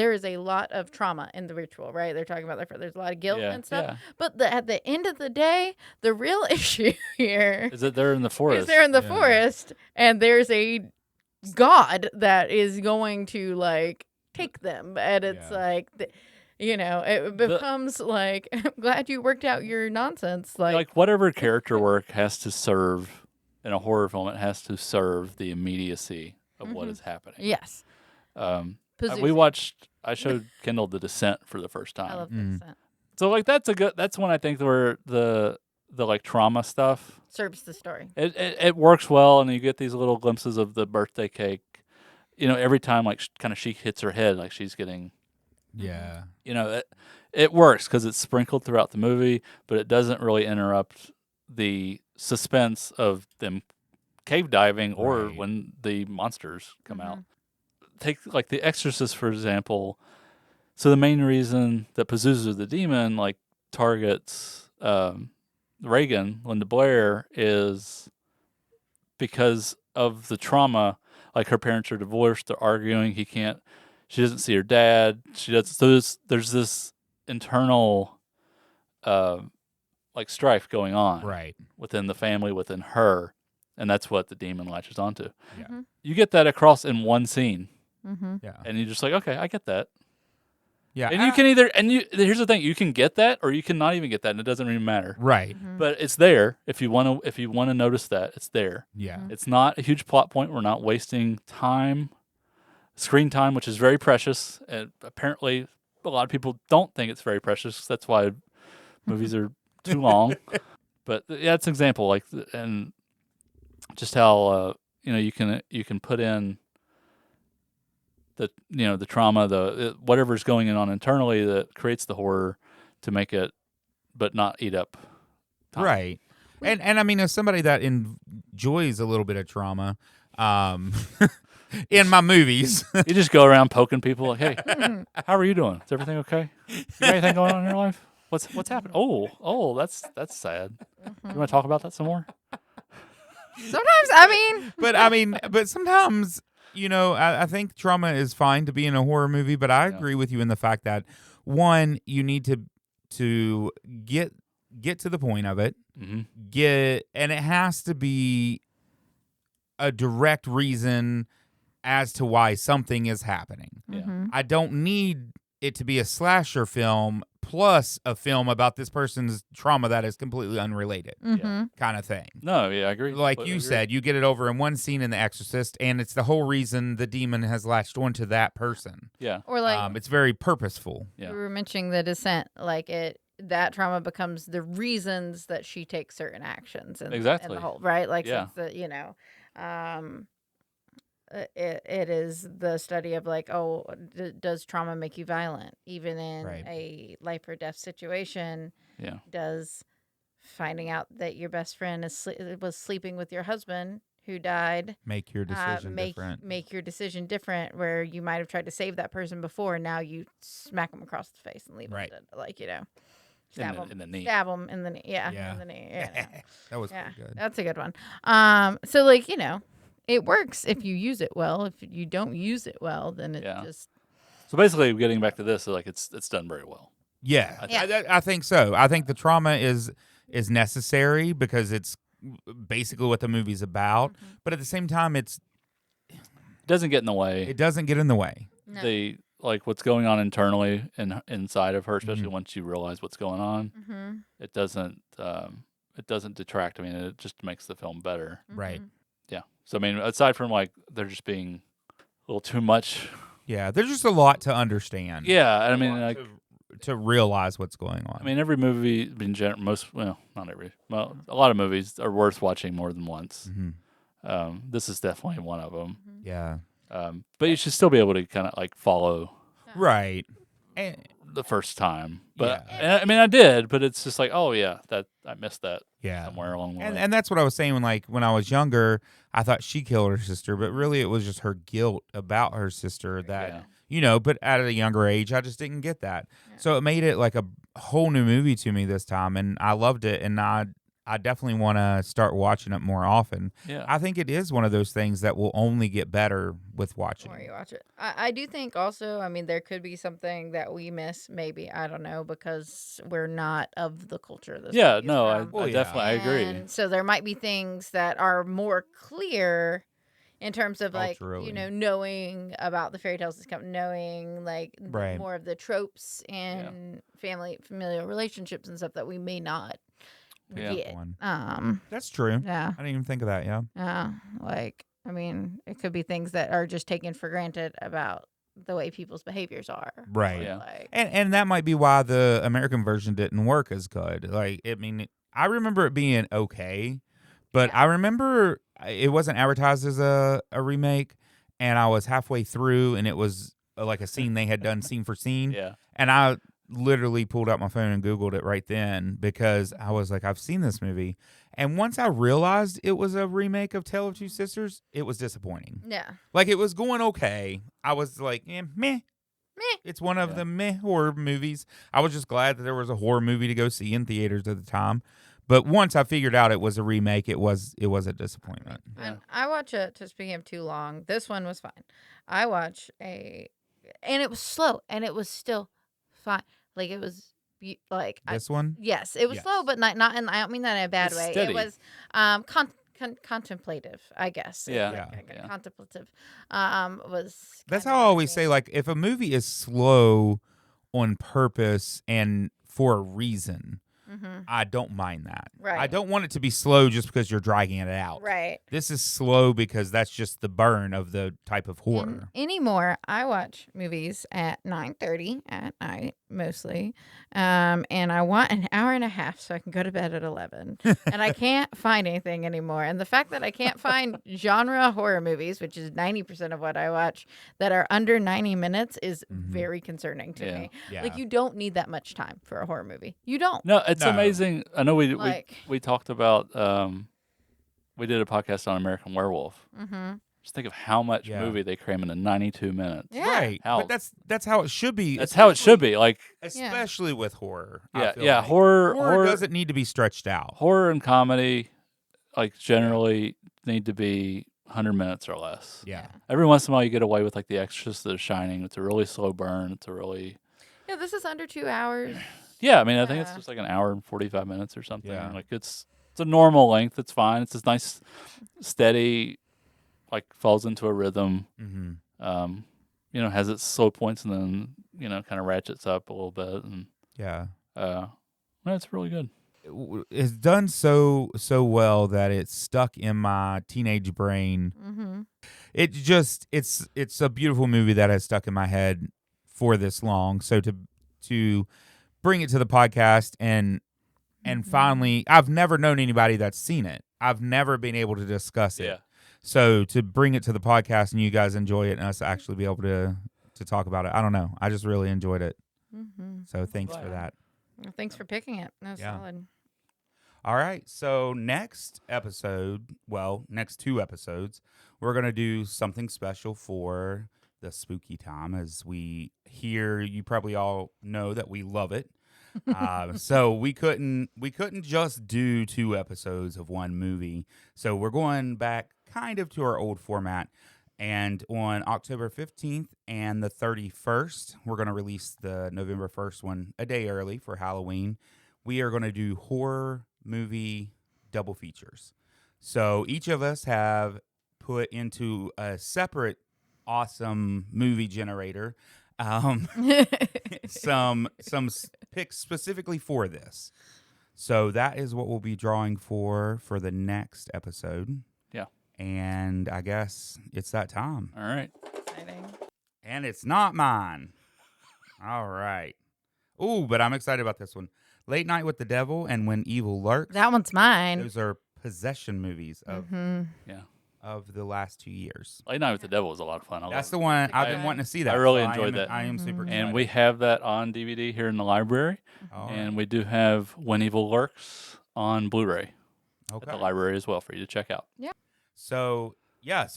[SPEAKER 4] trauma in The Ritual, right? They're talking about there's a lot of guilt and stuff.
[SPEAKER 3] Yeah.
[SPEAKER 4] But at the end of the day, the real issue here
[SPEAKER 3] is that they're in the forest.
[SPEAKER 4] Is they're in the forest, and there's a god that is going to like take them, and it's like. It becomes like, I'm glad you worked out your nonsense.
[SPEAKER 3] Like whatever character work has to serve in a horror film, it has to serve the immediacy of what is happening.
[SPEAKER 4] Yes.
[SPEAKER 3] I showed Kendall The Descent for the first time.
[SPEAKER 4] I love The Descent.
[SPEAKER 3] So like that's when I think where the like trauma stuff
[SPEAKER 4] serves the story.
[SPEAKER 3] It works well, and you get these little glimpses of the birthday cake. Every time like kind of she hits her head, like she's getting.
[SPEAKER 2] Yeah.
[SPEAKER 3] It works because it's sprinkled throughout the movie, but it doesn't really interrupt the suspense of them cave diving or when the monsters come out. Take like The Exorcist, for example. So the main reason that Pazuzu the demon like targets Reagan, Linda Blair, is because of the trauma. Like her parents are divorced, they're arguing, she doesn't see her dad. So there's this internal like strife going on within the family, within her, and that's what the demon latches onto.
[SPEAKER 2] Yeah.
[SPEAKER 3] You get that across in one scene.
[SPEAKER 2] Yeah.
[SPEAKER 3] And you're just like, okay, I get that.
[SPEAKER 2] Yeah.
[SPEAKER 3] And you can here's the thing, you can get that or you can not even get that, and it doesn't even matter.
[SPEAKER 2] Right.
[SPEAKER 3] But it's there if you want to notice that. It's there.
[SPEAKER 2] Yeah.
[SPEAKER 3] It's not a huge plot point. We're not wasting time. Screen time, which is very precious, and apparently a lot of people don't think it's very precious. That's why movies are too long. But yeah, it's an example, like, and just how you can put in the trauma, whatever's going on internally that creates the horror to make it, but not eat up time.
[SPEAKER 2] Right. And I mean, as somebody that enjoys a little bit of trauma, in my movies.
[SPEAKER 3] You just go around poking people like, "Hey, how are you doing? Is everything okay? You got anything going on in your life? What's happening? Oh, that's sad. You want to talk about that some more?"
[SPEAKER 4] Sometimes, I mean,
[SPEAKER 2] but sometimes, I think trauma is fine to be in a horror movie, but I agree with you in the fact that one, you need to get to the point of it, and it has to be a direct reason as to why something is happening.
[SPEAKER 3] Yeah.
[SPEAKER 2] I don't need it to be a slasher film plus a film about this person's trauma that is completely unrelated, kind of thing.
[SPEAKER 3] No, yeah, I agree.
[SPEAKER 2] Like you said, you get it over in one scene in The Exorcist, and it's the whole reason the demon has latched onto that person.
[SPEAKER 3] Yeah.
[SPEAKER 4] or like
[SPEAKER 2] It's very purposeful.
[SPEAKER 3] Yeah.
[SPEAKER 4] we were mentioning the Descent, like that trauma becomes the reasons that she takes certain actions, and
[SPEAKER 3] Exactly.
[SPEAKER 4] the whole right, like
[SPEAKER 3] Yeah.
[SPEAKER 4] since it is the study of like, oh, does trauma make you violent, even in
[SPEAKER 2] Right.
[SPEAKER 4] a life or death situation?
[SPEAKER 3] Yeah.
[SPEAKER 4] Does finding out that your best friend was sleeping with your husband who died
[SPEAKER 2] Make your decision different.
[SPEAKER 4] make your decision different, where you might have tried to save that person before, and now you smack them across the face and leave
[SPEAKER 2] Right.
[SPEAKER 4] them dead, like stab them
[SPEAKER 3] In the knee.
[SPEAKER 4] stab them in the knee,
[SPEAKER 2] Yeah.
[SPEAKER 4] in the knee, yeah.
[SPEAKER 2] That was
[SPEAKER 4] Yeah,
[SPEAKER 2] pretty good.
[SPEAKER 4] that's a good one. So like, it works if you use it well. If you don't use it well, then it
[SPEAKER 3] Yeah.
[SPEAKER 4] just
[SPEAKER 3] So basically, getting back to this, like it's done very well.
[SPEAKER 2] Yeah,
[SPEAKER 4] Yeah.
[SPEAKER 2] I think so. I think the trauma is necessary because it's basically what the movie's about. But at the same time,
[SPEAKER 3] It doesn't get in the way.
[SPEAKER 2] it doesn't get in the way.
[SPEAKER 4] no.
[SPEAKER 3] They like what's going on internally and inside of her, especially once you realize what's going on.
[SPEAKER 4] Mm-hmm.
[SPEAKER 3] It doesn't detract. I mean, it just makes the film better.
[SPEAKER 2] Right.
[SPEAKER 3] Yeah. So I mean, aside from like there just being a little too much.
[SPEAKER 2] Yeah, there's just a lot to understand.
[SPEAKER 3] Yeah, I
[SPEAKER 2] A
[SPEAKER 3] mean,
[SPEAKER 2] lot
[SPEAKER 3] like
[SPEAKER 2] to realize what's going on.
[SPEAKER 3] I mean, every movie in general, not every, well, a lot of movies are worth watching more than once. This is definitely one of them.
[SPEAKER 2] Yeah.
[SPEAKER 3] But you should still be able to kind of like follow
[SPEAKER 2] Right. And,
[SPEAKER 3] the first time. But
[SPEAKER 2] Yeah.
[SPEAKER 3] I mean, I did, but it's just like, oh yeah, that I missed that
[SPEAKER 2] yeah.
[SPEAKER 3] somewhere along the way.
[SPEAKER 2] And that's what I was saying when I was younger, I thought she killed her sister, but really it was just her guilt about her sister that but at a younger age I just didn't get that.
[SPEAKER 4] Yeah.
[SPEAKER 2] So it made it like a whole new movie to me this time, and I loved it, and I definitely want to start watching it more often.
[SPEAKER 3] Yeah.
[SPEAKER 2] I think it is one of those things that will only get better with watching.
[SPEAKER 4] The more you watch it. I do think also, I mean, there could be something that we miss, maybe, I don't know, because we're not of the culture this
[SPEAKER 3] Yeah,
[SPEAKER 4] movie is
[SPEAKER 3] no,
[SPEAKER 4] from.
[SPEAKER 2] Well,
[SPEAKER 3] I
[SPEAKER 2] yeah.
[SPEAKER 3] definitely I agree.
[SPEAKER 4] And so there might be things that are more clear in terms of like,
[SPEAKER 2] Culturally.
[SPEAKER 4] knowing about the fairy tales that's coming, knowing like
[SPEAKER 2] Right.
[SPEAKER 4] more of the tropes and familial relationships and stuff that we may not
[SPEAKER 3] Yeah.
[SPEAKER 4] get.
[SPEAKER 2] One. That's true.
[SPEAKER 4] Yeah.
[SPEAKER 2] I didn't even think of that. Yeah.
[SPEAKER 4] Like, I mean, it could be things that are just taken for granted about the way people's behaviors are.
[SPEAKER 2] Right.
[SPEAKER 3] Yeah.
[SPEAKER 4] Like,
[SPEAKER 2] And that might be why the American version didn't work as good. Like, I mean, I remember it being okay, but I remember it wasn't advertised as a remake, and I was halfway through, and it was like a scene they had done scene for scene.
[SPEAKER 3] Yeah.
[SPEAKER 2] And I literally pulled out my phone and Googled it right then because I was like, I've seen this movie. And once I realized it was a remake of Tale of Two Sisters, it was disappointing.
[SPEAKER 4] yeah.
[SPEAKER 2] Like, it was going okay. I was like, meh. It's one of the meh horror movies. I was just glad that there was a horror movie to go see in theaters at the time. But once I figured out it was a remake, it was a disappointment.
[SPEAKER 4] And I watch it, to speaking of too long, this one was fine. I watch and it was slow, and it was still fine. Like, it was like
[SPEAKER 2] This one?
[SPEAKER 4] yes, it was
[SPEAKER 2] Yes.
[SPEAKER 4] slow, but not and I don't mean that in a bad
[SPEAKER 3] It's
[SPEAKER 4] way.
[SPEAKER 3] steady.
[SPEAKER 4] It was contemplative, I guess.
[SPEAKER 3] Yeah.
[SPEAKER 2] Yeah.
[SPEAKER 4] Contemplative. Was
[SPEAKER 2] That's
[SPEAKER 4] kind
[SPEAKER 2] how I
[SPEAKER 4] of
[SPEAKER 2] always
[SPEAKER 4] me.
[SPEAKER 2] say, like, if a movie is slow on purpose and for a reason, I don't mind that.
[SPEAKER 4] Right.
[SPEAKER 2] I don't want it to be slow just because you're dragging it out.
[SPEAKER 4] Right.
[SPEAKER 2] This is slow because that's just the burn of the type of horror.
[SPEAKER 4] Anymore, I watch movies at 9:30 at night mostly, and I want an hour and a half so I can go to bed at 11. And I can't find anything anymore. And the fact that I can't find genre horror movies, which is 90% of what I watch, that are under 90 minutes is very concerning to me.
[SPEAKER 2] Yeah.
[SPEAKER 4] Like, you don't need that much time for a horror movie. You don't.
[SPEAKER 3] No, it's
[SPEAKER 2] No.
[SPEAKER 3] amazing. I know
[SPEAKER 4] Like-
[SPEAKER 3] we talked about we did a podcast on American Werewolf, Just think of how much
[SPEAKER 2] Yeah.
[SPEAKER 3] movie they cram into 92 minutes.
[SPEAKER 4] Yeah.
[SPEAKER 2] Right.
[SPEAKER 3] How-
[SPEAKER 2] But that's how it should be.
[SPEAKER 3] That's how it should be. Like,
[SPEAKER 2] Especially with horror. I
[SPEAKER 3] yeah,
[SPEAKER 2] feel
[SPEAKER 3] yeah.
[SPEAKER 2] like.
[SPEAKER 3] Horror
[SPEAKER 2] doesn't need to be stretched out.
[SPEAKER 3] horror and comedy, like, generally need to be 100 minutes or less.
[SPEAKER 2] Yeah.
[SPEAKER 3] Every once in a while, you get away with like The Exorcist, The Shining. It's a really slow burn. It's a really
[SPEAKER 4] Yeah, this is under 2 hours.
[SPEAKER 3] Yeah, I mean, I think it's
[SPEAKER 4] Yeah.
[SPEAKER 3] just like an hour and 45 minutes or something.
[SPEAKER 2] Yeah.
[SPEAKER 3] Like it's a normal length. It's fine. It's this nice, steady, like falls into a rhythm.
[SPEAKER 2] Mm-hmm.
[SPEAKER 3] Has its slow points and then kind of ratchets up a little bit, and
[SPEAKER 2] Yeah.
[SPEAKER 3] it's really good.
[SPEAKER 2] It's done so well that it's stuck in my teenage brain.
[SPEAKER 4] Mm-hmm.
[SPEAKER 2] It's a beautiful movie that has stuck in my head for this long. So to bring it to the podcast and finally, I've never known anybody that's seen it. I've never been able to discuss it.
[SPEAKER 3] Yeah.
[SPEAKER 2] So to bring it to the podcast and you guys enjoy it and us actually be able to talk about it, I don't know. I just really enjoyed it.
[SPEAKER 4] Mm-hmm.
[SPEAKER 2] So thanks for that.
[SPEAKER 4] Well, thanks for picking it. That was
[SPEAKER 2] Yeah.
[SPEAKER 4] solid.
[SPEAKER 2] All right. So next two episodes, we're going to do something special for the spooky time. As you probably all know that we love it. So we couldn't just do 2 episodes of one movie. So we're going back kind of to our old format. And on October 15th and the 31st, we're going to release the November 1st one a day early for Halloween. We are going to do horror movie double features. So each of us have put into a separate awesome movie generator some picks specifically for this. So that is what we'll be drawing for the next episode.
[SPEAKER 3] Yeah.
[SPEAKER 2] And I guess it's that time.
[SPEAKER 3] All right.
[SPEAKER 4] Exciting.
[SPEAKER 2] And it's not mine. All right. Ooh, but I'm excited about this one. Late Night with the Devil and When Evil Lurks.
[SPEAKER 4] That one's mine.
[SPEAKER 2] Those are possession movies of the last 2 years.
[SPEAKER 3] Late Night with the Devil was a lot of fun.
[SPEAKER 2] That's the one I've been wanting to see. That
[SPEAKER 3] I really
[SPEAKER 2] so
[SPEAKER 3] enjoyed that.
[SPEAKER 2] I am super excited.
[SPEAKER 3] And we have that on DVD here in the library,
[SPEAKER 2] All
[SPEAKER 3] and
[SPEAKER 2] right.
[SPEAKER 3] we do have When Evil Lurks on Blu-ray at
[SPEAKER 2] Okay.
[SPEAKER 3] the library as well for you to check out.
[SPEAKER 2] So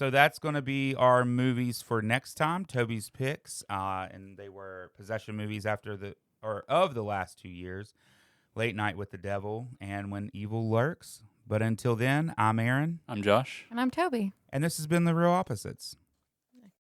[SPEAKER 2] that's going to be our movies for next time. Toby's picks, and they were possession movies of the last 2 years. Late Night with the Devil and When Evil Lurks. But until then, I'm Aaron.
[SPEAKER 3] I'm Josh.
[SPEAKER 4] And I'm Toby.
[SPEAKER 2] And this has been The Real Opposites.